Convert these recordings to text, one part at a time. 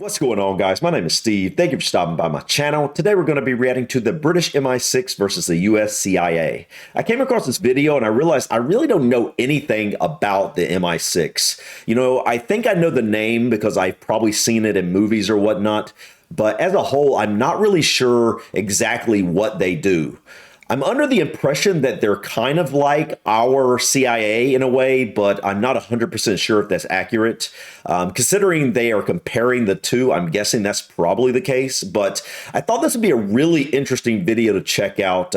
What's going on, guys? My name is Steve. Thank you for stopping by my channel. Today we're going to be reacting to the British MI6 versus the US CIA. I came across this video and I realized I really don't know anything about the MI6. I think I know the name because I've probably seen it in movies or whatnot, but as a whole, I'm not really sure exactly what they do. I'm under the impression that they're kind of like our CIA in a way, but I'm not 100% sure if that's accurate. Considering they are comparing the two, I'm guessing that's probably the case. But I thought this would be a really interesting video to check out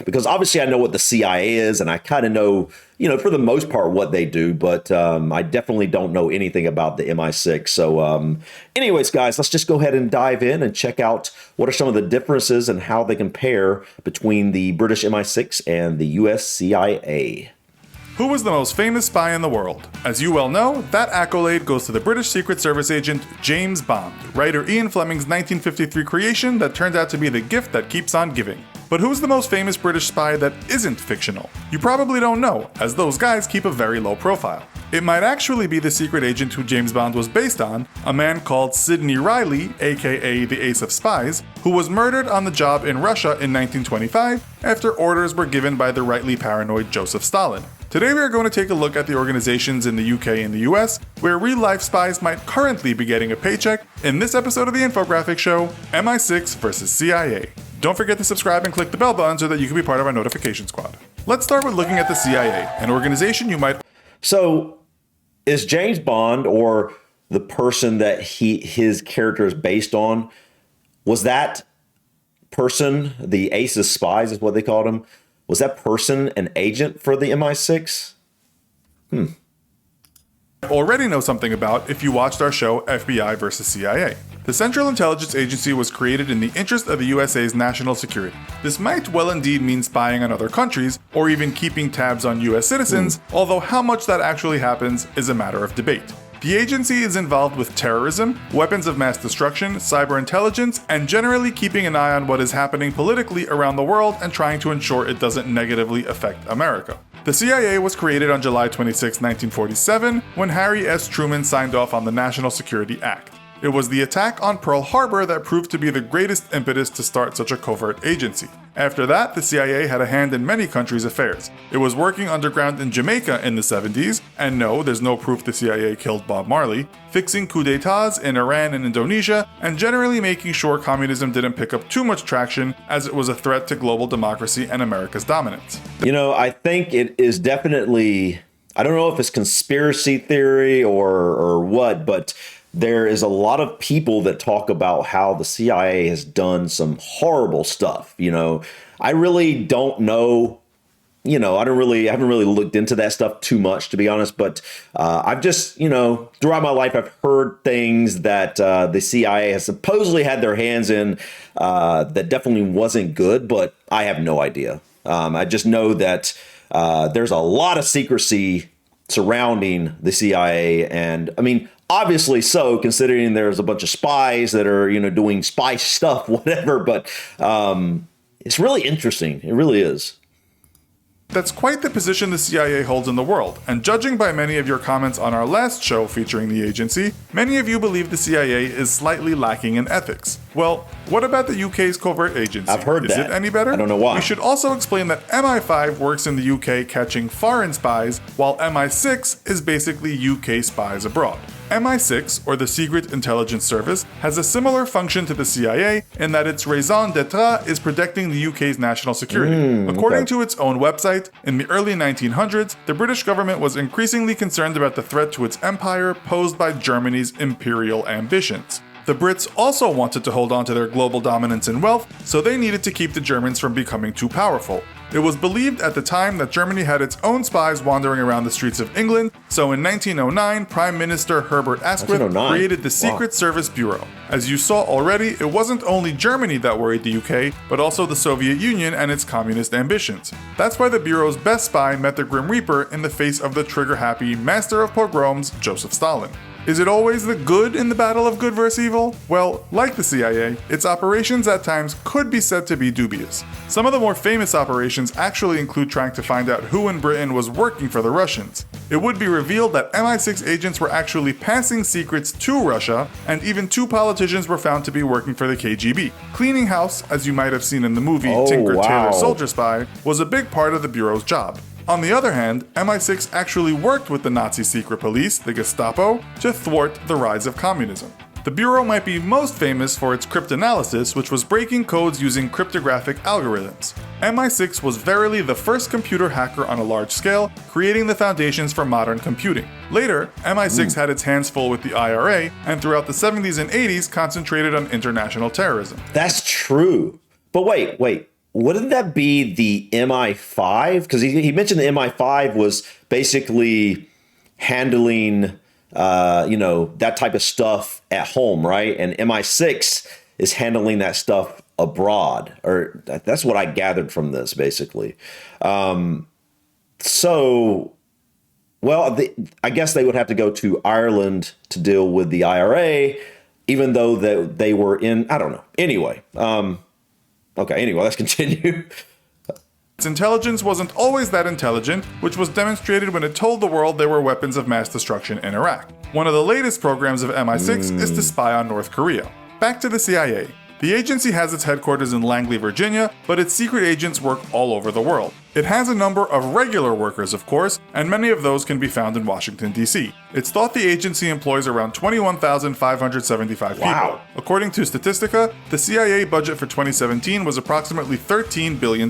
because obviously I know what the CIA is and I kind of know, for the most part what they do, but I definitely don't know anything about the MI6. So anyways, guys, let's just go ahead and dive in and check out what are some of the differences and how they compare between the British MI6 and the US CIA. Who was the most famous spy in the world? As you well know, that accolade goes to the British Secret Service agent James Bond, writer Ian Fleming's 1953 creation that turned out to be the gift that keeps on giving. But who's the most famous British spy that isn't fictional? You probably don't know, as those guys keep a very low profile. It might actually be the secret agent who James Bond was based on, a man called Sidney Riley, aka the Ace of Spies, who was murdered on the job in Russia in 1925 after orders were given by the rightly paranoid Joseph Stalin. Today we are going to take a look at the organizations in the UK and the US where real-life spies might currently be getting a paycheck in this episode of the infographic show, MI6 vs. CIA. Don't forget to subscribe and click the bell button so that you can be part of our notification squad. Let's start with looking at the CIA, an organization you might... So, is James Bond, or the person that his character is based on, was that person, the Ace of Spies is what they called him, was that person an agent for the MI6? Already know something about if you watched our show FBI vs. CIA. The Central Intelligence Agency was created in the interest of the USA's national security. This might well indeed mean spying on other countries, or even keeping tabs on US citizens, although how much that actually happens is a matter of debate. The agency is involved with terrorism, weapons of mass destruction, cyber intelligence, and generally keeping an eye on what is happening politically around the world and trying to ensure it doesn't negatively affect America. The CIA was created on July 26, 1947, when Harry S. Truman signed off on the National Security Act. It was the attack on Pearl Harbor that proved to be the greatest impetus to start such a covert agency. After that, the CIA had a hand in many countries' affairs. It was working underground in Jamaica in the 70s, and no, there's no proof the CIA killed Bob Marley, fixing coups d'etats in Iran and Indonesia, and generally making sure communism didn't pick up too much traction as it was a threat to global democracy and America's dominance. I think it is definitely, I don't know if it's conspiracy theory or what, but there is a lot of people that talk about how the CIA has done some horrible stuff. I really don't know. I haven't really looked into that stuff too much, to be honest. But I've just, throughout my life, I've heard things that the CIA has supposedly had their hands in that definitely wasn't good, but I have no idea. I just know that there's a lot of secrecy surrounding the CIA, and I mean, obviously so, considering there's a bunch of spies that are, doing spy stuff, whatever, but it's really interesting. It really is. That's quite the position the CIA holds in the world, and judging by many of your comments on our last show featuring the agency, many of you believe the CIA is slightly lacking in ethics. Well, what about the UK's covert agency? I've heard that. Is it any better? I don't know why. We should also explain that MI5 works in the UK catching foreign spies, while MI6 is basically UK spies abroad. MI6, or the Secret Intelligence Service, has a similar function to the CIA in that its raison d'etre is protecting the UK's national security. According to its own website, in the early 1900s, the British government was increasingly concerned about the threat to its empire posed by Germany's imperial ambitions. The Brits also wanted to hold on to their global dominance and wealth, so they needed to keep the Germans from becoming too powerful. It was believed at the time that Germany had its own spies wandering around the streets of England, so in 1909, Prime Minister Herbert Asquith created the Secret Service Bureau. As you saw already, it wasn't only Germany that worried the UK, but also the Soviet Union and its communist ambitions. That's why the Bureau's best spy met the Grim Reaper in the face of the trigger-happy master of pogroms, Joseph Stalin. Is it always the good in the battle of good versus evil? Well, like the CIA, its operations at times could be said to be dubious. Some of the more famous operations actually include trying to find out who in Britain was working for the Russians. It would be revealed that MI6 agents were actually passing secrets to Russia, and even 2 politicians were found to be working for the KGB. Cleaning house, as you might have seen in the movie Tinker Tailor Soldier Spy, was a big part of the Bureau's job. On the other hand, MI6 actually worked with the Nazi secret police, the Gestapo, to thwart the rise of communism. The Bureau might be most famous for its cryptanalysis, which was breaking codes using cryptographic algorithms. MI6 was verily the first computer hacker on a large scale, creating the foundations for modern computing. Later, MI6 had its hands full with the IRA, and throughout the 70s and 80s concentrated on international terrorism. That's true. But wait. Wouldn't that be the MI5? Because he mentioned the MI5 was basically handling, that type of stuff at home, right? And MI6 is handling that stuff abroad, or that's what I gathered from this, basically. I guess they would have to go to Ireland to deal with the IRA, even though they were in, I don't know. Anyway, let's continue. Its intelligence wasn't always that intelligent, which was demonstrated when it told the world there were weapons of mass destruction in Iraq. One of the latest programs of MI6 is to spy on North Korea. Back to the CIA. The agency has its headquarters in Langley, Virginia, but its secret agents work all over the world. It has a number of regular workers, of course, and many of those can be found in Washington, D.C. It's thought the agency employs around 21,575 people. Wow. According to Statistica, the CIA budget for 2017 was approximately $13 billion.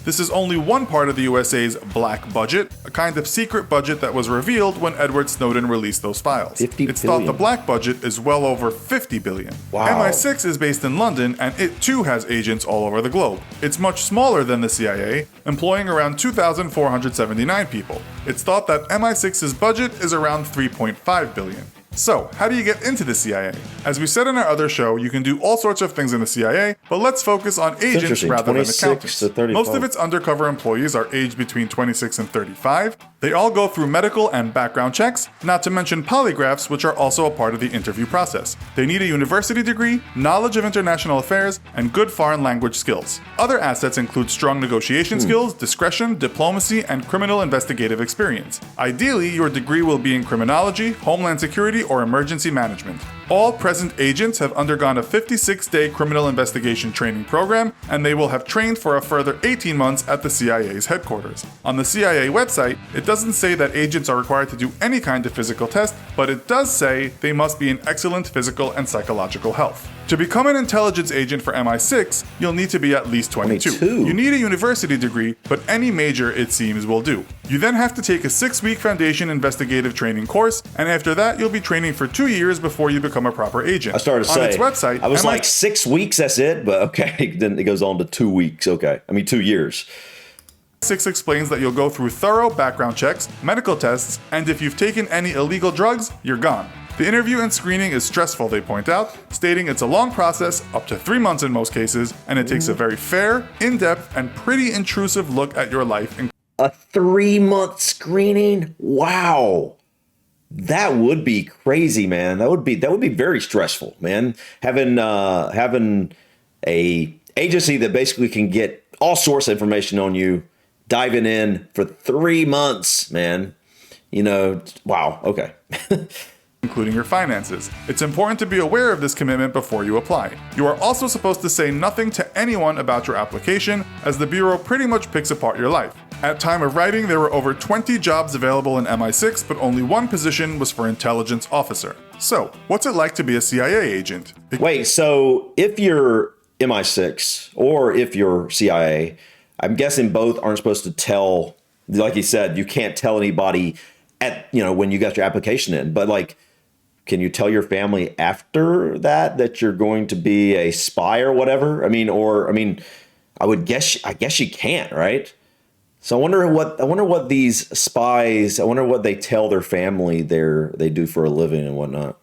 This is only one part of the USA's black budget, a kind of secret budget that was revealed when Edward Snowden released those files. It's thought the black budget is well over $50 billion. Wow. MI6 is based in London, and it too has agents all over the globe. It's much smaller than the CIA, employing around 2,479 people. It's thought that MI6's budget is around $3.5 billion. So, how do you get into the CIA? As we said in our other show, you can do all sorts of things in the CIA, but let's focus on agents rather than accountants. Most of its undercover employees are aged between 26 and 35. They all go through medical and background checks, not to mention polygraphs, which are also a part of the interview process. They need a university degree, knowledge of international affairs, and good foreign language skills. Other assets include strong negotiation skills, discretion, diplomacy, and criminal investigative experience. Ideally, your degree will be in criminology, homeland security, or emergency management. All present agents have undergone a 56-day criminal investigation training program, and they will have trained for a further 18 months at the CIA's headquarters. On the CIA website, it doesn't say that agents are required to do any kind of physical test, but it does say they must be in excellent physical and psychological health. To become an intelligence agent for MI6, you'll need to be at least 22. You need a university degree, but any major, it seems, will do. You then have to take a 6-week foundation investigative training course, and after that, you'll be training for 2 years before you become a proper agent. I started to say, its website, I was like 6 weeks, that's it? But okay, then it goes on to 2 weeks, 2 years. 6 explains that you'll go through thorough background checks, medical tests, and if you've taken any illegal drugs, you're gone. The interview and screening is stressful, they point out, stating it's a long process, up to 3 months in most cases, and it takes a very fair, in-depth, and pretty intrusive look at your life. A 3-month screening? Wow. That would be crazy, man. That would be very stressful, man. Having a agency that basically can get all sorts of information on you, diving in for 3 months, man. Wow. Okay. Including your finances. It's important to be aware of this commitment before you apply. You are also supposed to say nothing to anyone about your application, as the Bureau pretty much picks apart your life. At time of writing, there were over 20 jobs available in MI6, but only one position was for intelligence officer. So, what's it like to be a CIA agent? Wait, so if you're MI6 or if you're CIA, I'm guessing both aren't supposed to tell, like you said, you can't tell anybody when you got your application in, but can you tell your family after that you're going to be a spy or whatever? I guess you can't, right? So I wonder what these spies, I wonder what they tell their family they do for a living and whatnot.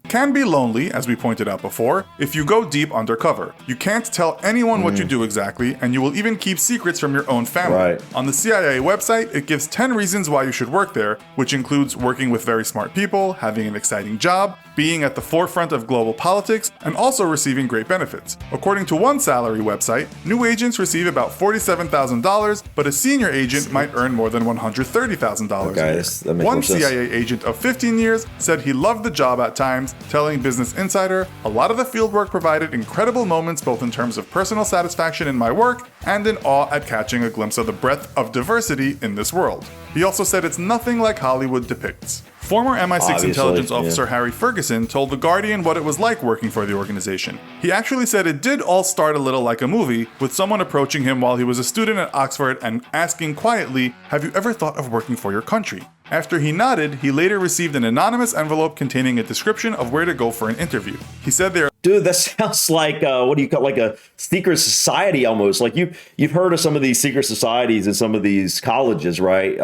Can be lonely, as we pointed out before, if you go deep undercover. You can't tell anyone what you do exactly, and you will even keep secrets from your own family. Right. On the CIA website, it gives 10 reasons why you should work there, which includes working with very smart people, having an exciting job, being at the forefront of global politics, and also receiving great benefits. According to one salary website, new agents receive about $47,000, but a senior agent might earn more than $130,000 Okay, a year. that makes One more sense. CIA agent of 15 years said he loved the job at times, telling Business Insider, "A lot of the fieldwork provided incredible moments both in terms of personal satisfaction in my work and in awe at catching a glimpse of the breadth of diversity in this world." He also said it's nothing like Hollywood depicts. Former MI6 Obviously, intelligence yeah. officer Harry Ferguson told The Guardian what it was like working for the organization. He actually said it did all start a little like a movie, with someone approaching him while he was a student at Oxford and asking quietly, "Have you ever thought of working for your country?" After he nodded, he later received an anonymous envelope containing a description of where to go for an interview. He said there Dude, that sounds like what do you call, like a secret society almost. Like you've heard of some of these secret societies in some of these colleges, right?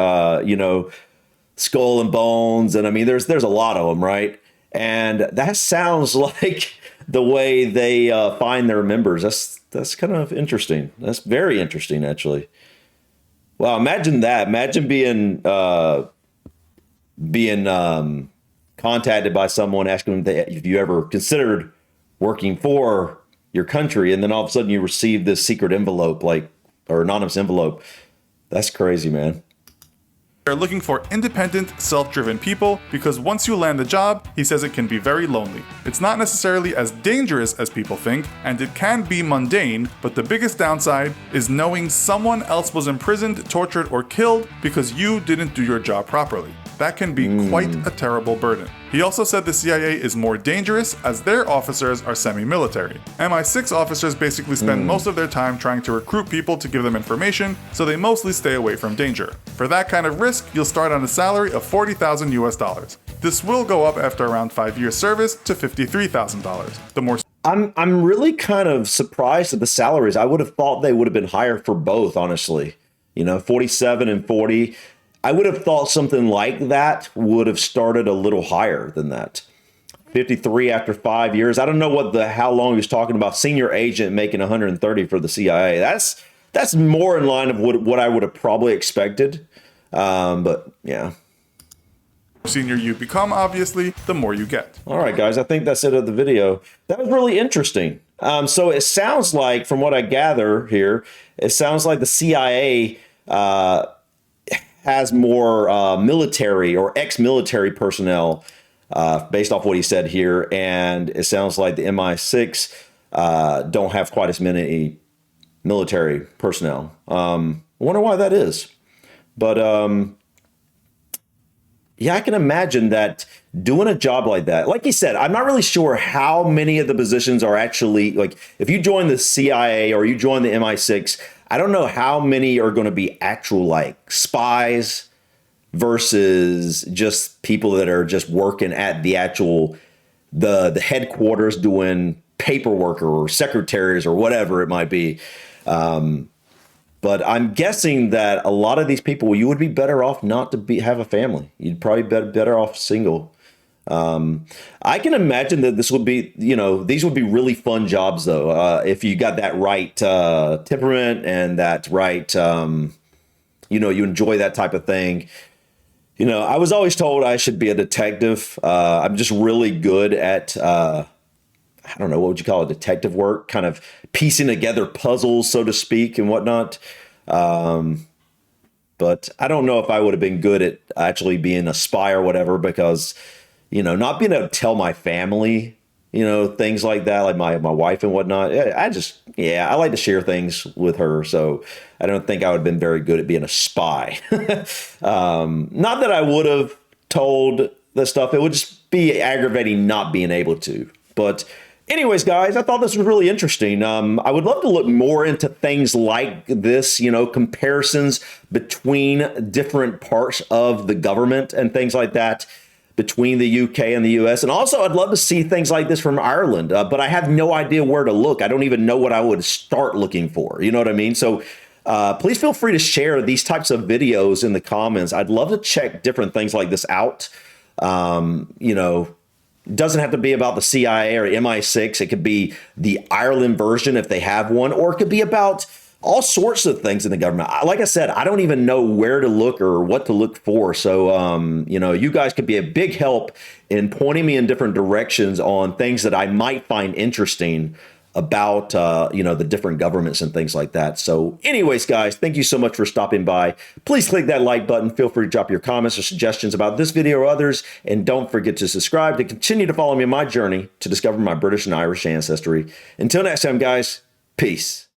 Skull and Bones, and I mean, there's a lot of them, right? And that sounds like the way they find their members. That's kind of interesting. That's very interesting, actually. Wow, imagine that. Imagine being contacted by someone asking them if you ever considered working for your country, and then all of a sudden you receive this secret envelope, or anonymous envelope. That's crazy, man. they're looking for independent, self-driven people because once you land the job, he says it can be very lonely. It's not necessarily as dangerous as people think, and it can be mundane, but the biggest downside is knowing someone else was imprisoned, tortured, or killed because you didn't do your job properly. That can be quite a terrible burden. He also said the CIA is more dangerous as their officers are semi-military. MI6 officers basically spend most of their time trying to recruit people to give them information, so they mostly stay away from danger. For that kind of risk, you'll start on a salary of $40,000 US. This will go up after around 5 years service to $53,000. The more I'm really kind of surprised at the salaries. I would have thought they would have been higher for both, honestly. 47 and 40. I would have thought something like that would have started a little higher than that. 53 after 5 years. I don't know how long he was talking about. Senior agent making 130 for the CIA. That's more in line of what I would have probably expected. But yeah. senior you become, obviously, the more you get. All right, guys, I think that's it of the video. That was really interesting. So it sounds like, from what I gather here, it sounds like the CIA has more military or ex-military personnel based off what he said here. And it sounds like the MI6 don't have quite as many military personnel. I wonder why that is. But yeah, I can imagine that doing a job like that, like you said, I'm not really sure how many of the positions are actually, like, if you join the CIA or you join the MI6, I don't know how many are going to be actual, like, spies versus just people that are just working at the actual, the headquarters doing paperwork or secretaries or whatever it might be. But I'm guessing that a lot of these people, you would be better off not to have a family. You'd probably be better off single. I can imagine that this would be, these would be really fun jobs, though, if you got that right temperament and that right, you enjoy that type of thing. I was always told I should be a detective. I'm just really good at, I don't know, what would you call it, detective work, kind of piecing together puzzles, so to speak, and whatnot. But I don't know if I would have been good at actually being a spy or whatever, because, not being able to tell my family, things like that, like my wife and whatnot. I like to share things with her. So I don't think I would have been very good at being a spy. Not that I would have told the stuff. It would just be aggravating not being able to. But anyways, guys, I thought this was really interesting. I would love to look more into things like this, comparisons between different parts of the government and things like that, between the UK and the US. And also, I'd love to see things like this from Ireland, but I have no idea where to look. I don't even know what I would start looking for. You know what I mean? So please feel free to share these types of videos in the comments. I'd love to check different things like this out. It doesn't have to be about the CIA or MI6. It could be the Ireland version if they have one, or it could be about all sorts of things in the government. Like I said, I don't even know where to look or what to look for. So, you guys could be a big help in pointing me in different directions on things that I might find interesting about, the different governments and things like that. So anyways, guys, thank you so much for stopping by. Please click that like button. Feel free to drop your comments or suggestions about this video or others. And don't forget to subscribe to continue to follow me in my journey to discover my British and Irish ancestry. Until next time, guys, peace.